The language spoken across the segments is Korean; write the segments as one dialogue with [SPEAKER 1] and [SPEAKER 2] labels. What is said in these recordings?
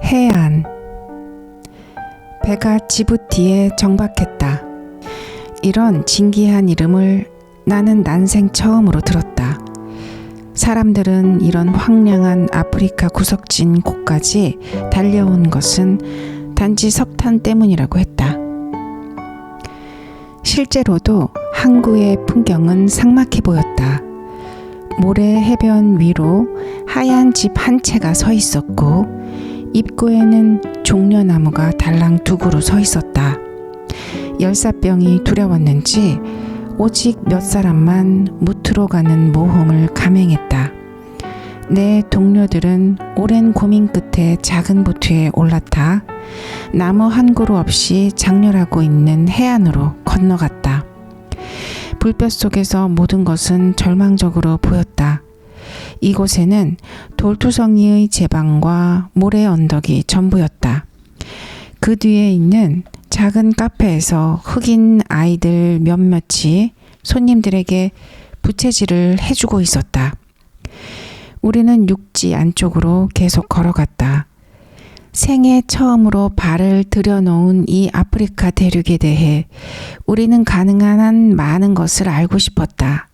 [SPEAKER 1] 해안. 배가 지부티에 정박했다. 이런 진기한 이름을 나는 난생 처음으로 들었다. 사람들은 이런 황량한 아프리카 구석진 곳까지 달려온 것은 단지 석탄 때문이라고 했다. 실제로도 항구의 풍경은 삭막해 보였다. 모래 해변 위로 하얀 집 한 채가 서 있었고 입구에는 종려나무가 달랑 두 그루 서 있었다. 열사병이 두려웠는지 오직 몇 사람만 무트로 가는 모험을 감행했다. 내 동료들은 오랜 고민 끝에 작은 보트에 올라타 나무 한 그루 없이 장렬하고 있는 해안으로 건너갔다. 불볕 속에서 모든 것은 절망적으로 보였다. 이곳에는 돌투성이의 제방과 모래 언덕이 전부였다. 그 뒤에 있는 작은 카페에서 흑인 아이들 몇몇이 손님들에게 부채질을 해주고 있었다. 우리는 육지 안쪽으로 계속 걸어갔다. 생애 처음으로 발을 들여놓은 이 아프리카 대륙에 대해 우리는 가능한 한 많은 것을 알고 싶었다.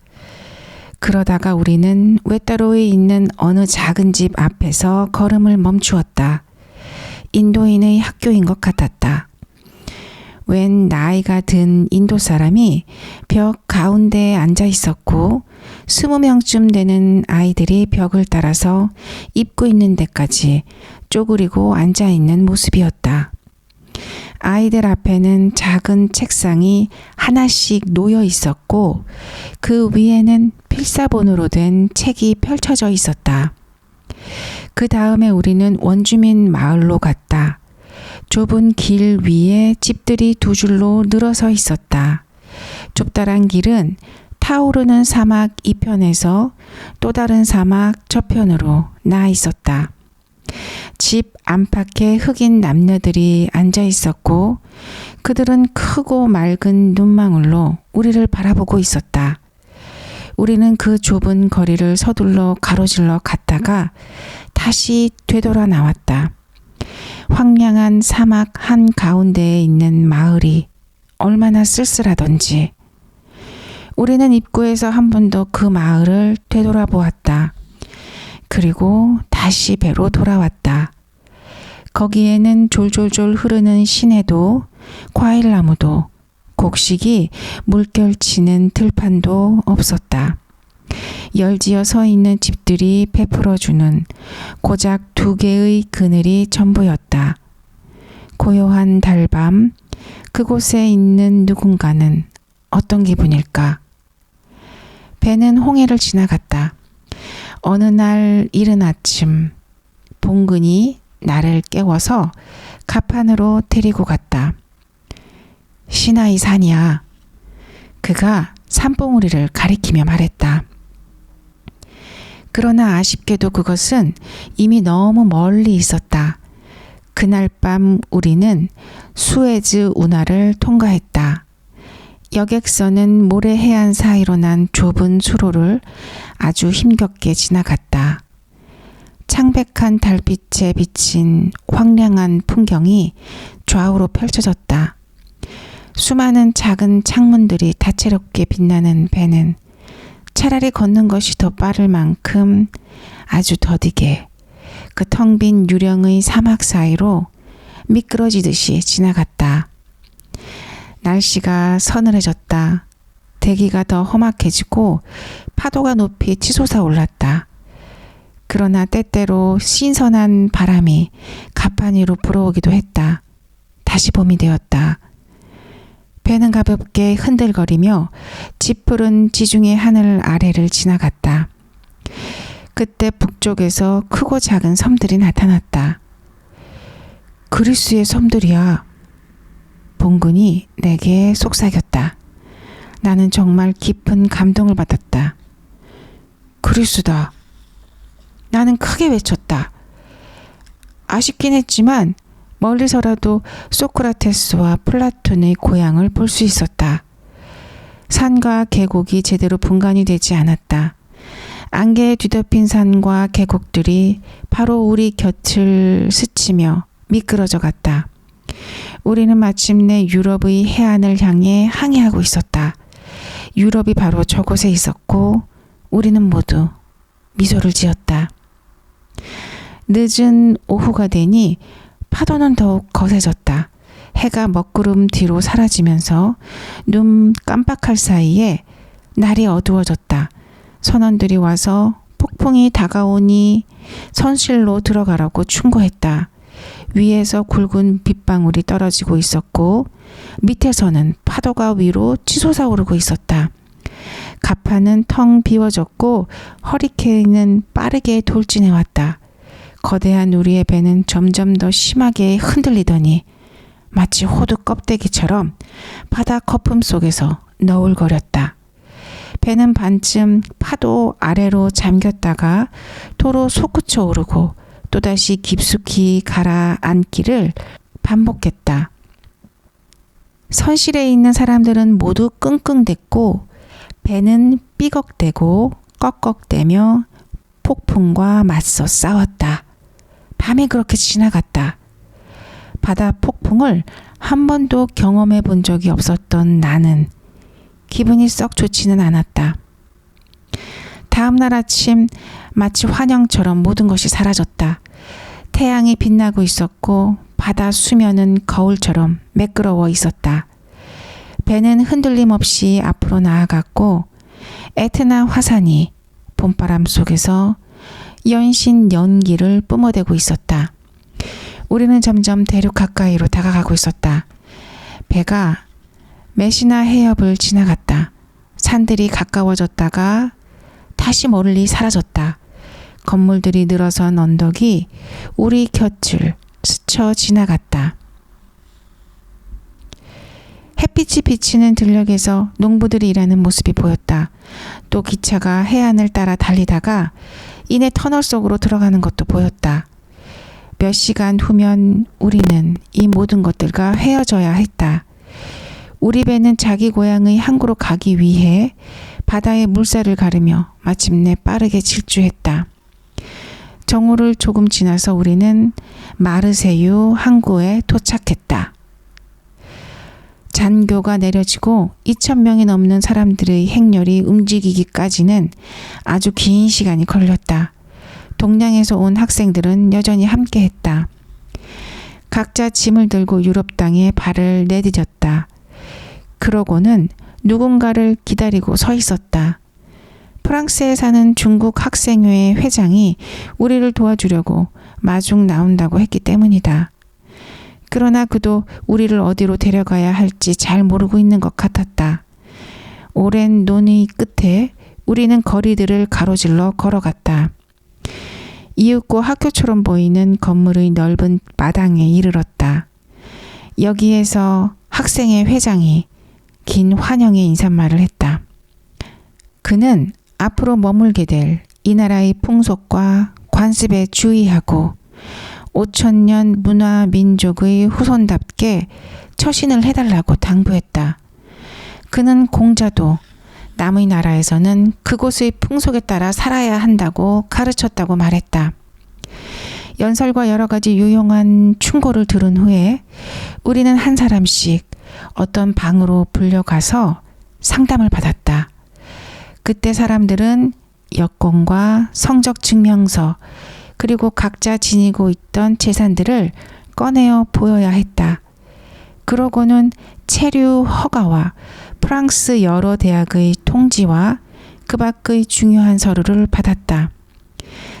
[SPEAKER 1] 그러다가 우리는 외따로에 있는 어느 작은 집 앞에서 걸음을 멈추었다. 인도인의 학교인 것 같았다. 웬 나이가 든 인도 사람이 벽 가운데에 앉아 있었고 20명쯤 되는 아이들이 벽을 따라서 입구 있는 데까지 쪼그리고 앉아 있는 모습이었다. 아이들 앞에는 작은 책상이 하나씩 놓여 있었고 그 위에는 필사본으로 된 책이 펼쳐져 있었다. 그 다음에 우리는 원주민 마을로 갔다. 좁은 길 위에 집들이 두 줄로 늘어서 있었다. 좁다란 길은 타오르는 사막 이편에서 또 다른 사막 저편으로 나 있었다. 집 안팎에 흑인 남녀들이 앉아 있었고 그들은 크고 맑은 눈망울로 우리를 바라보고 있었다. 우리는 그 좁은 거리를 서둘러 가로질러 갔다가 다시 되돌아 나왔다. 황량한 사막 한 가운데에 있는 마을이 얼마나 쓸쓸하던지. 우리는 입구에서 한 번 더 그 마을을 되돌아보았다. 그리고 다시 배로 돌아왔다. 거기에는 졸졸졸 흐르는 시내도 과일나무도 곡식이 물결치는 들판도 없었다. 열지어 서 있는 집들이 베풀어주는 고작 2개의 그늘이 전부였다. 고요한 달밤 그곳에 있는 누군가는 어떤 기분일까? 배는 홍해를 지나갔다. 어느 날 이른 아침 봉근이 나를 깨워서 갑판으로 데리고 갔다. 시나이 산이야. 그가 산봉우리를 가리키며 말했다. 그러나 아쉽게도 그것은 이미 너무 멀리 있었다. 그날 밤 우리는 수에즈 운하를 통과했다. 여객선은 모래 해안 사이로 난 좁은 수로를 아주 힘겹게 지나갔다. 창백한 달빛에 비친 황량한 풍경이 좌우로 펼쳐졌다. 수많은 작은 창문들이 다채롭게 빛나는 배는 차라리 걷는 것이 더 빠를 만큼 아주 더디게 그 텅 빈 유령의 사막 사이로 미끄러지듯이 지나갔다. 날씨가 서늘해졌다. 대기가 더 험악해지고 파도가 높이 치솟아 올랐다. 그러나 때때로 신선한 바람이 갑판 위로 불어오기도 했다. 다시 봄이 되었다. 배는 가볍게 흔들거리며 짙푸른 지중해 하늘 아래를 지나갔다. 그때 북쪽에서 크고 작은 섬들이 나타났다. 그리스의 섬들이야. 봉근이 내게 속삭였다. 나는 정말 깊은 감동을 받았다. 그리스다. 나는 크게 외쳤다. 아쉽긴 했지만 멀리서라도 소크라테스와 플라톤의 고향을 볼 수 있었다. 산과 계곡이 제대로 분간이 되지 않았다. 안개에 뒤덮인 산과 계곡들이 바로 우리 곁을 스치며 미끄러져 갔다. 우리는 마침내 유럽의 해안을 향해 항해하고 있었다. 유럽이 바로 저곳에 있었고 우리는 모두 미소를 지었다. 늦은 오후가 되니 파도는 더욱 거세졌다. 해가 먹구름 뒤로 사라지면서 눈 깜빡할 사이에 날이 어두워졌다. 선원들이 와서 폭풍이 다가오니 선실로 들어가라고 충고했다. 위에서 굵은 빗방울이 떨어지고 있었고 밑에서는 파도가 위로 치솟아 오르고 있었다. 갑판은 텅 비워졌고 허리케인은 빠르게 돌진해왔다. 거대한 우리의 배는 점점 더 심하게 흔들리더니 마치 호두 껍데기처럼 바다 거품 속에서 너울거렸다. 배는 반쯤 파도 아래로 잠겼다가 도로 솟구쳐 오르고 또다시 깊숙이 가라앉기를 반복했다. 선실에 있는 사람들은 모두 끙끙댔고 배는 삐걱대고 꺽꺽대며 폭풍과 맞서 싸웠다. 밤이 그렇게 지나갔다. 바다 폭풍을 한 번도 경험해 본 적이 없었던 나는 기분이 썩 좋지는 않았다. 다음 날 아침 마치 환영처럼 모든 것이 사라졌다. 태양이 빛나고 있었고 바다 수면은 거울처럼 매끄러워 있었다. 배는 흔들림 없이 앞으로 나아갔고 에트나 화산이 봄바람 속에서 연신 연기를 뿜어대고 있었다. 우리는 점점 대륙 가까이로 다가가고 있었다. 배가 메시나 해협을 지나갔다. 산들이 가까워졌다가 다시 멀리 사라졌다. 건물들이 늘어선 언덕이 우리 곁을 스쳐 지나갔다. 햇빛이 비치는 들녘에서 농부들이 일하는 모습이 보였다. 또 기차가 해안을 따라 달리다가 이내 터널 속으로 들어가는 것도 보였다. 몇 시간 후면 우리는 이 모든 것들과 헤어져야 했다. 우리 배는 자기 고향의 항구로 가기 위해 바다의 물살을 가르며 마침내 빠르게 질주했다. 정오를 조금 지나서 우리는 마르세유 항구에 도착했다. 잔교가 내려지고 2,000명이 넘는 사람들의 행렬이 움직이기까지는 아주 긴 시간이 걸렸다. 동양에서 온 학생들은 여전히 함께했다. 각자 짐을 들고 유럽 땅에 발을 내디뎠다. 그러고는 누군가를 기다리고 서 있었다. 프랑스에 사는 중국 학생회 회장이 우리를 도와주려고 마중 나온다고 했기 때문이다. 그러나 그도 우리를 어디로 데려가야 할지 잘 모르고 있는 것 같았다. 오랜 논의 끝에 우리는 거리들을 가로질러 걸어갔다. 이윽고 학교처럼 보이는 건물의 넓은 마당에 이르렀다. 여기에서 학생회 회장이 긴 환영의 인사말을 했다. 그는 앞으로 머물게 될 이 나라의 풍속과 관습에 주의하고 5,000년 문화 민족의 후손답게 처신을 해달라고 당부했다. 그는 공자도 남의 나라에서는 그곳의 풍속에 따라 살아야 한다고 가르쳤다고 말했다. 연설과 여러 가지 유용한 충고를 들은 후에 우리는 한 사람씩 어떤 방으로 불려가서 상담을 받았다. 그때 사람들은 여권과 성적 증명서 그리고 각자 지니고 있던 재산들을 꺼내어 보여야 했다. 그러고는 체류 허가와 프랑스 여러 대학의 통지와 그 밖의 중요한 서류를 받았다.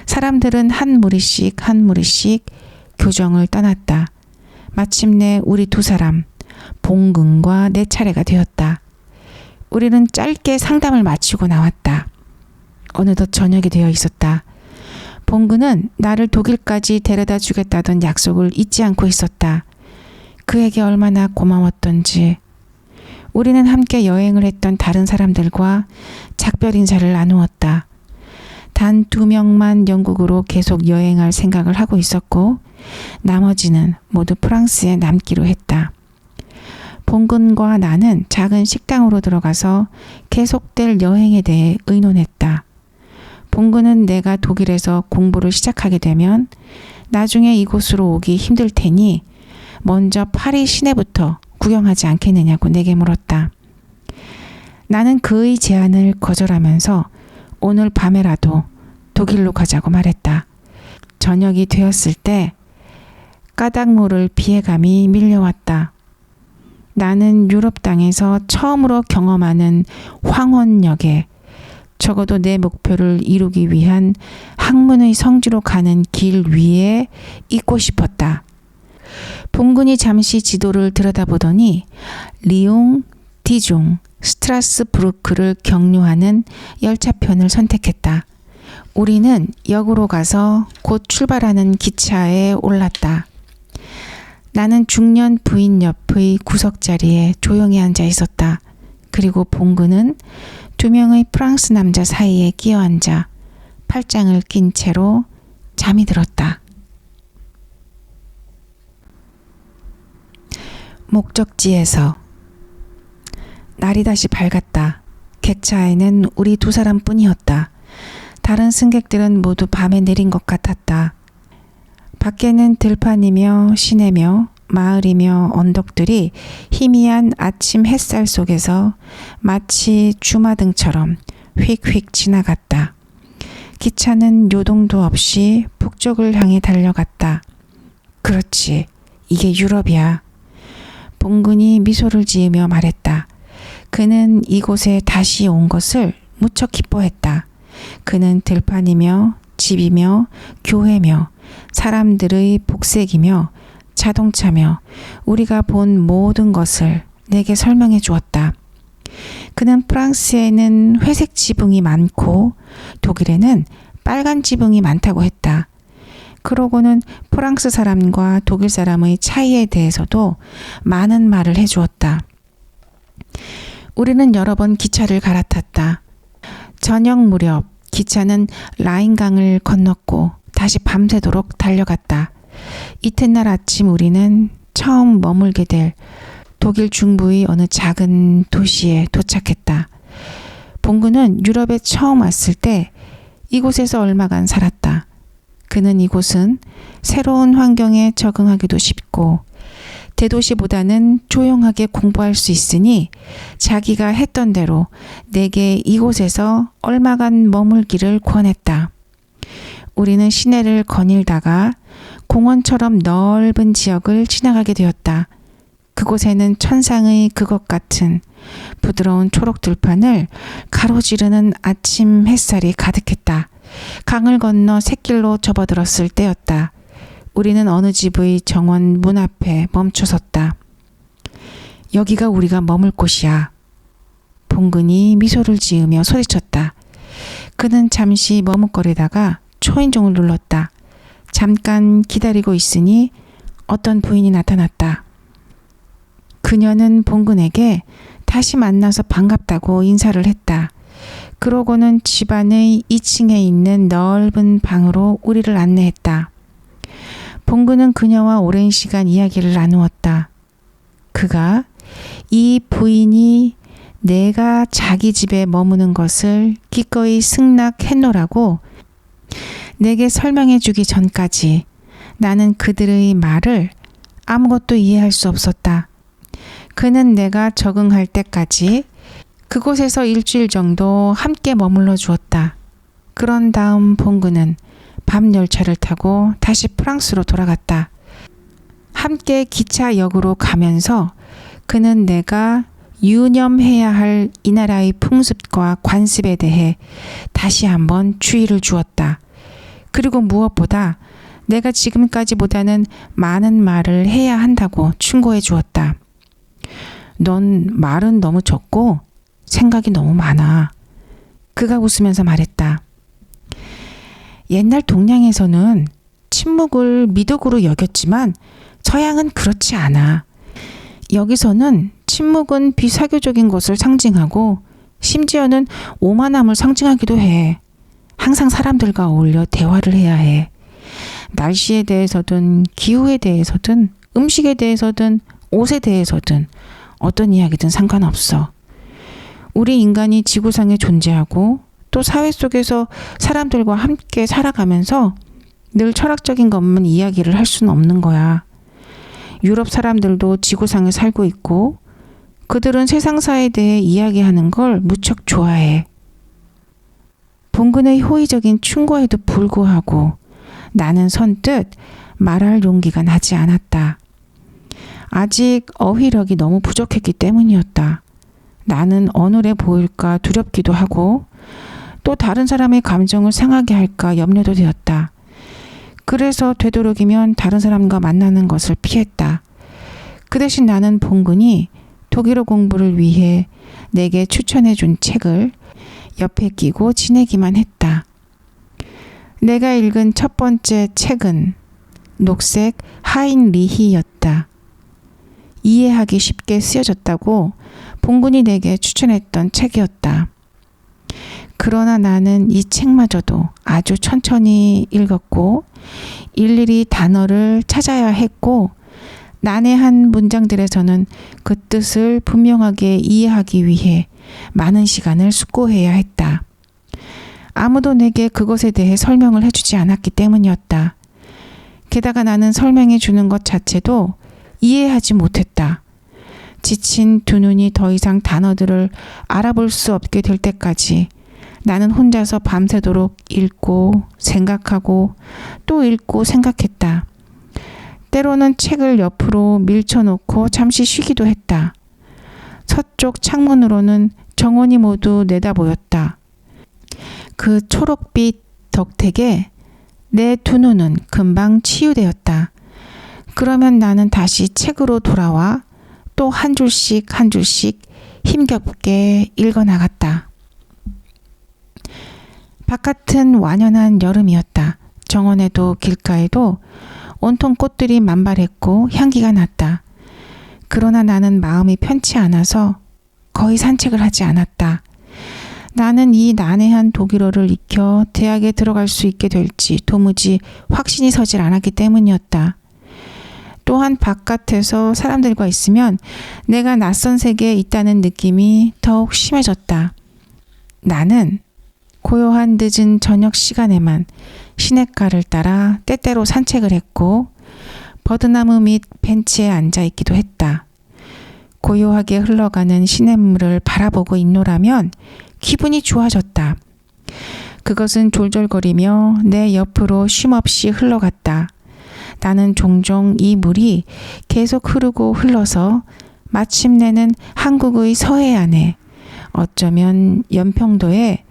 [SPEAKER 1] 사람들은 한 무리씩 한 무리씩 교정을 떠났다. 마침내 우리 두 사람, 봉근과 내 차례가 되었다. 우리는 짧게 상담을 마치고 나왔다. 어느덧 저녁이 되어 있었다. 봉근은 나를 독일까지 데려다 주겠다던 약속을 잊지 않고 있었다. 그에게 얼마나 고마웠던지. 우리는 함께 여행을 했던 다른 사람들과 작별 인사를 나누었다. 단 2명만 영국으로 계속 여행할 생각을 하고 있었고 나머지는 모두 프랑스에 남기로 했다. 봉근과 나는 작은 식당으로 들어가서 계속될 여행에 대해 의논했다. 봉구는 내가 독일에서 공부를 시작하게 되면 나중에 이곳으로 오기 힘들 테니 먼저 파리 시내부터 구경하지 않겠느냐고 내게 물었다. 나는 그의 제안을 거절하면서 오늘 밤에라도 독일로 가자고 말했다. 저녁이 되었을 때 까닭 모를 피해감이 밀려왔다. 나는 유럽 땅에서 처음으로 경험하는 황혼역에 적어도 내 목표를 이루기 위한 학문의 성지로 가는 길 위에 있고 싶었다. 봉군이 잠시 지도를 들여다보더니 리옹, 디종, 스트라스부르크를 경유하는 열차편을 선택했다. 우리는 역으로 가서 곧 출발하는 기차에 올랐다. 나는 중년 부인 옆의 구석자리에 조용히 앉아 있었다. 그리고 봉구는 두 명의 프랑스 남자 사이에 끼어앉아 팔짱을 낀 채로 잠이 들었다. 목적지에서 날이 다시 밝았다. 객차에는 우리 두 사람뿐이었다. 다른 승객들은 모두 밤에 내린 것 같았다. 밖에는 들판이며 시내며 마을이며 언덕들이 희미한 아침 햇살 속에서 마치 주마등처럼 휙휙 지나갔다. 기차는 요동도 없이 북쪽을 향해 달려갔다. 그렇지, 이게 유럽이야. 봉군이 미소를 지으며 말했다. 그는 이곳에 다시 온 것을 무척 기뻐했다. 그는 들판이며 집이며 교회며 사람들의 복색이며 자동차며 우리가 본 모든 것을 내게 설명해 주었다. 그는 프랑스에는 회색 지붕이 많고 독일에는 빨간 지붕이 많다고 했다. 그러고는 프랑스 사람과 독일 사람의 차이에 대해서도 많은 말을 해주었다. 우리는 여러 번 기차를 갈아탔다. 저녁 무렵 기차는 라인강을 건넜고 다시 밤새도록 달려갔다. 이튿날 아침 우리는 처음 머물게 될 독일 중부의 어느 작은 도시에 도착했다. 봉구는 유럽에 처음 왔을 때 이곳에서 얼마간 살았다. 그는 이곳은 새로운 환경에 적응하기도 쉽고 대도시보다는 조용하게 공부할 수 있으니 자기가 했던 대로 내게 이곳에서 얼마간 머물기를 권했다. 우리는 시내를 거닐다가 공원처럼 넓은 지역을 지나가게 되었다. 그곳에는 천상의 그것 같은 부드러운 초록 들판을 가로지르는 아침 햇살이 가득했다. 강을 건너 샛길로 접어들었을 때였다. 우리는 어느 집의 정원 문 앞에 멈춰섰다. 여기가 우리가 머물 곳이야. 봉근이 미소를 지으며 소리쳤다. 그는 잠시 머뭇거리다가 초인종을 눌렀다. 잠깐 기다리고 있으니 어떤 부인이 나타났다. 그녀는 봉근에게 다시 만나서 반갑다고 인사를 했다. 그러고는 집안의 2층에 있는 넓은 방으로 우리를 안내했다. 봉근은 그녀와 오랜 시간 이야기를 나누었다. 그가 이 부인이 내가 자기 집에 머무는 것을 기꺼이 승낙했노라고 내게 설명해 주기 전까지 나는 그들의 말을 아무것도 이해할 수 없었다. 그는 내가 적응할 때까지 그곳에서 일주일 정도 함께 머물러 주었다. 그런 다음 봉근은 밤 열차를 타고 다시 프랑스로 돌아갔다. 함께 기차역으로 가면서 그는 내가 유념해야 할 이 나라의 풍습과 관습에 대해 다시 한번 주의를 주었다. 그리고 무엇보다 내가 지금까지보다는 많은 말을 해야 한다고 충고해 주었다. 넌 말은 너무 적고 생각이 너무 많아. 그가 웃으면서 말했다. 옛날 동양에서는 침묵을 미덕으로 여겼지만 서양은 그렇지 않아. 여기서는 침묵은 비사교적인 것을 상징하고 심지어는 오만함을 상징하기도 해. 항상 사람들과 어울려 대화를 해야 해. 날씨에 대해서든 기후에 대해서든 음식에 대해서든 옷에 대해서든 어떤 이야기든 상관없어. 우리 인간이 지구상에 존재하고 또 사회 속에서 사람들과 함께 살아가면서 늘 철학적인 것만 이야기를 할 수는 없는 거야. 유럽 사람들도 지구상에 살고 있고 그들은 세상사에 대해 이야기하는 걸 무척 좋아해. 봉근의 호의적인 충고에도 불구하고 나는 선뜻 말할 용기가 나지 않았다. 아직 어휘력이 너무 부족했기 때문이었다. 나는 어눌해 보일까 두렵기도 하고 또 다른 사람의 감정을 상하게 할까 염려도 되었다. 그래서 되도록이면 다른 사람과 만나는 것을 피했다. 그 대신 나는 봉근이 독일어 공부를 위해 내게 추천해 준 책을 옆에 끼고 지내기만 했다. 내가 읽은 첫 번째 책은 녹색 하인리히였다. 이해하기 쉽게 쓰여졌다고 봉근이 내게 추천했던 책이었다. 그러나 나는 이 책마저도 아주 천천히 읽었고 일일이 단어를 찾아야 했고 난해한 문장들에서는 그 뜻을 분명하게 이해하기 위해 많은 시간을 숙고해야 했다. 아무도 내게 그것에 대해 설명을 해주지 않았기 때문이었다. 게다가 나는 설명해 주는 것 자체도 이해하지 못했다. 지친 두 눈이 더 이상 단어들을 알아볼 수 없게 될 때까지 나는 혼자서 밤새도록 읽고 생각하고 또 읽고 생각했다. 때로는 책을 옆으로 밀쳐놓고 잠시 쉬기도 했다. 서쪽 창문으로는 정원이 모두 내다보였다. 그 초록빛 덕택에 내 두 눈은 금방 치유되었다. 그러면 나는 다시 책으로 돌아와 또 한 줄씩 한 줄씩 힘겹게 읽어나갔다. 바깥은 완연한 여름이었다. 정원에도 길가에도 온통 꽃들이 만발했고 향기가 났다. 그러나 나는 마음이 편치 않아서 거의 산책을 하지 않았다. 나는 이 난해한 독일어를 익혀 대학에 들어갈 수 있게 될지 도무지 확신이 서질 않았기 때문이었다. 또한 바깥에서 사람들과 있으면 내가 낯선 세계에 있다는 느낌이 더욱 심해졌다. 나는 고요한 늦은 저녁 시간에만 시냇가를 따라 때때로 산책을 했고 버드나무 밑 벤치에 앉아 있기도 했다. 고요하게 흘러가는 시냇물을 바라보고 있노라면 기분이 좋아졌다. 그것은 졸졸거리며 내 옆으로 쉼없이 흘러갔다. 나는 종종 이 물이 계속 흐르고 흘러서 마침내는 한국의 서해안에, 어쩌면 연평도에,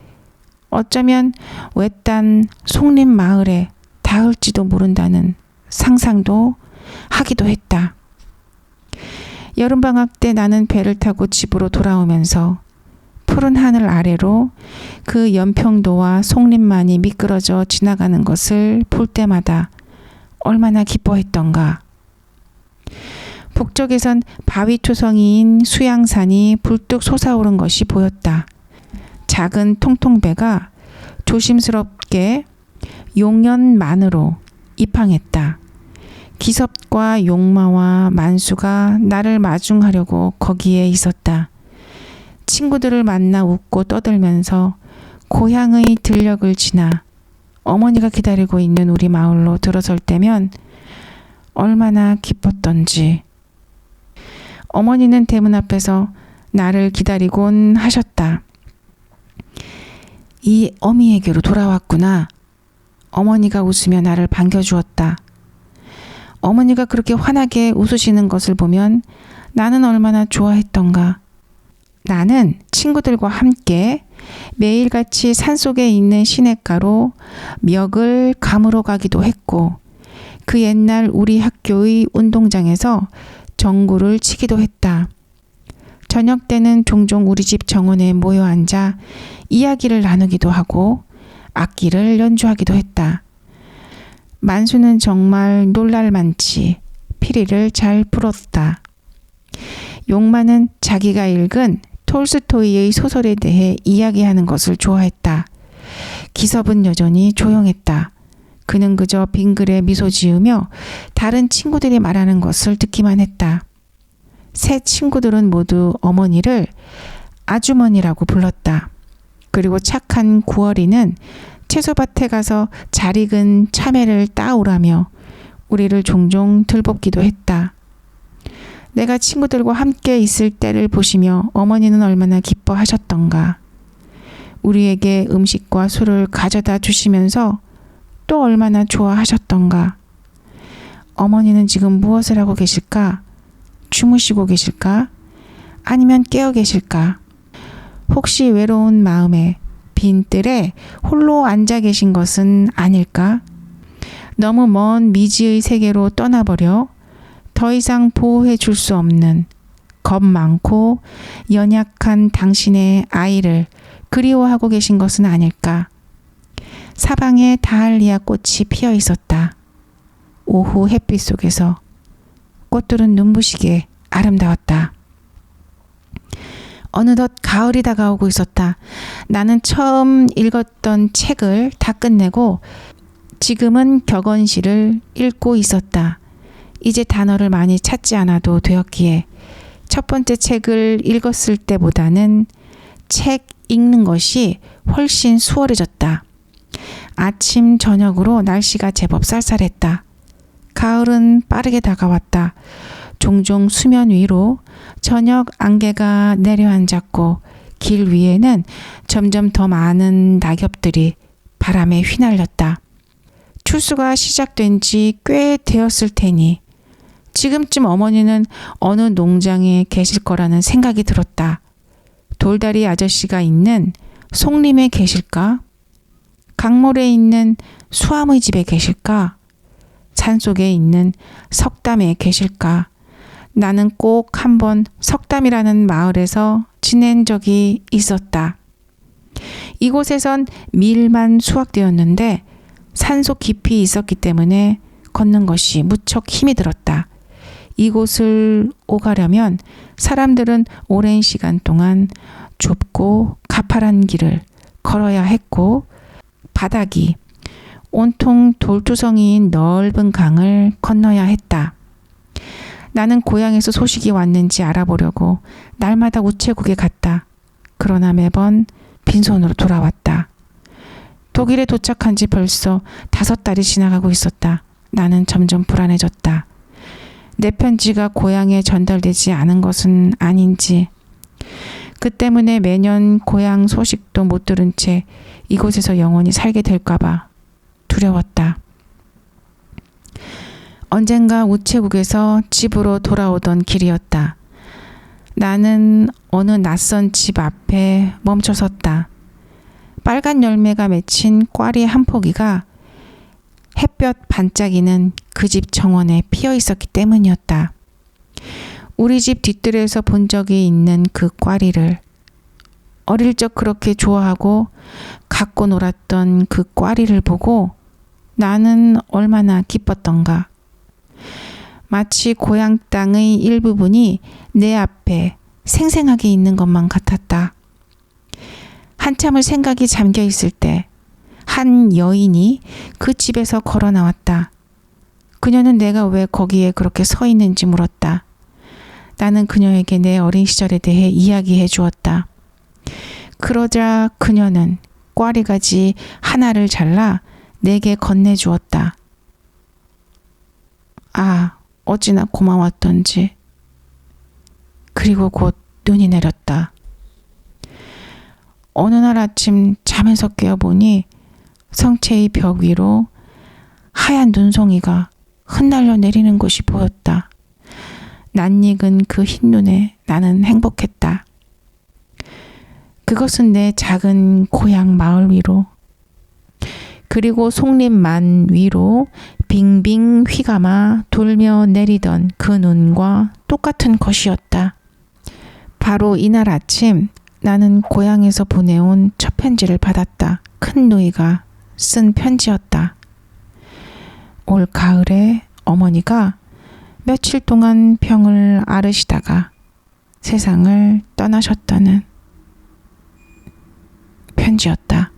[SPEAKER 1] 어쩌면 외딴 송림 마을에 닿을지도 모른다는 상상도 하기도 했다. 여름방학 때 나는 배를 타고 집으로 돌아오면서 푸른 하늘 아래로 그 연평도와 송림만이 미끄러져 지나가는 것을 볼 때마다 얼마나 기뻐했던가. 북쪽에선 바위 투성이인 수양산이 불뚝 솟아오른 것이 보였다. 작은 통통배가 조심스럽게 용연만으로 입항했다. 기섭과 용마와 만수가 나를 마중하려고 거기에 있었다. 친구들을 만나 웃고 떠들면서 고향의 들녘을 지나 어머니가 기다리고 있는 우리 마을로 들어설 때면 얼마나 기뻤던지. 어머니는 대문 앞에서 나를 기다리곤 하셨다. 이 어미에게로 돌아왔구나. 어머니가 웃으며 나를 반겨주었다. 어머니가 그렇게 환하게 웃으시는 것을 보면 나는 얼마나 좋아했던가. 나는 친구들과 함께 매일같이 산속에 있는 시냇가로 멱을 감으러 가기도 했고 그 옛날 우리 학교의 운동장에서 정구를 치기도 했다. 저녁 때는 종종 우리 집 정원에 모여 앉아 이야기를 나누기도 하고 악기를 연주하기도 했다. 만수는 정말 놀랄만치 피리를 잘 불었다. 용마는 자기가 읽은 톨스토이의 소설에 대해 이야기하는 것을 좋아했다. 기섭은 여전히 조용했다. 그는 그저 빙그레 미소 지으며 다른 친구들이 말하는 것을 듣기만 했다. 세 친구들은 모두 어머니를 아주머니라고 불렀다. 그리고 착한 9월이는 채소밭에 가서 잘 익은 참외를 따오라며 우리를 종종 들볶기도 했다. 내가 친구들과 함께 있을 때를 보시며 어머니는 얼마나 기뻐하셨던가. 우리에게 음식과 술을 가져다 주시면서 또 얼마나 좋아하셨던가. 어머니는 지금 무엇을 하고 계실까? 주무시고 계실까? 아니면 깨어 계실까? 혹시 외로운 마음에 빈 뜰에 홀로 앉아 계신 것은 아닐까? 너무 먼 미지의 세계로 떠나버려 더 이상 보호해 줄 수 없는 겁 많고 연약한 당신의 아이를 그리워하고 계신 것은 아닐까? 사방에 다할리아 꽃이 피어 있었다. 오후 햇빛 속에서 꽃들은 눈부시게 아름다웠다. 어느덧 가을이 다가오고 있었다. 나는 처음 읽었던 책을 다 끝내고 지금은 격언시를 읽고 있었다. 이제 단어를 많이 찾지 않아도 되었기에 첫 번째 책을 읽었을 때보다는 책 읽는 것이 훨씬 수월해졌다. 아침 저녁으로 날씨가 제법 쌀쌀했다. 가을은 빠르게 다가왔다. 종종 수면 위로 저녁 안개가 내려앉았고 길 위에는 점점 더 많은 낙엽들이 바람에 휘날렸다. 추수가 시작된 지 꽤 되었을 테니 지금쯤 어머니는 어느 농장에 계실 거라는 생각이 들었다. 돌다리 아저씨가 있는 송림에 계실까? 강물에 있는 수암의 집에 계실까? 산속에 있는 석담에 계실까? 나는 꼭 한번 석담이라는 마을에서 지낸 적이 있었다. 이곳에선 밀만 수확되었는데 산속 깊이 있었기 때문에 걷는 것이 무척 힘이 들었다. 이곳을 오가려면 사람들은 오랜 시간 동안 좁고 가파른 길을 걸어야 했고 바닥이 온통 돌투성이인 넓은 강을 건너야 했다. 나는 고향에서 소식이 왔는지 알아보려고 날마다 우체국에 갔다. 그러나 매번 빈손으로 돌아왔다. 독일에 도착한 지 벌써 5달이 지나가고 있었다. 나는 점점 불안해졌다. 내 편지가 고향에 전달되지 않은 것은 아닌지. 그 때문에 매년 고향 소식도 못 들은 채 이곳에서 영원히 살게 될까봐 두려웠다. 언젠가 우체국에서 집으로 돌아오던 길이었다. 나는 어느 낯선 집 앞에 멈춰섰다. 빨간 열매가 맺힌 꽈리 한 포기가 햇볕 반짝이는 그 집 정원에 피어 있었기 때문이었다. 우리 집 뒤뜰에서 본 적이 있는 그 꽈리를 어릴 적 그렇게 좋아하고 갖고 놀았던 그 꽈리를 보고 나는 얼마나 기뻤던가. 마치 고향 땅의 일부분이 내 앞에 생생하게 있는 것만 같았다. 한참을 생각이 잠겨 있을 때 한 여인이 그 집에서 걸어 나왔다. 그녀는 내가 왜 거기에 그렇게 서 있는지 물었다. 나는 그녀에게 내 어린 시절에 대해 이야기해 주었다. 그러자 그녀는 꽈리가지 하나를 잘라 내게 건네주었다. 아, 어찌나 고마웠던지. 그리고 곧 눈이 내렸다. 어느 날 아침 잠에서 깨어보니 성체의 벽 위로 하얀 눈송이가 흩날려 내리는 것이 보였다. 낯익은 그 흰눈에 나는 행복했다. 그것은 내 작은 고향 마을 위로 그리고 송림만 위로 빙빙 휘감아 돌며 내리던 그 눈과 똑같은 것이었다. 바로 이날 아침 나는 고향에서 보내온 첫 편지를 받았다. 큰 누이가 쓴 편지였다. 올 가을에 어머니가 며칠 동안 병을 앓으시다가 세상을 떠나셨다는 편지였다.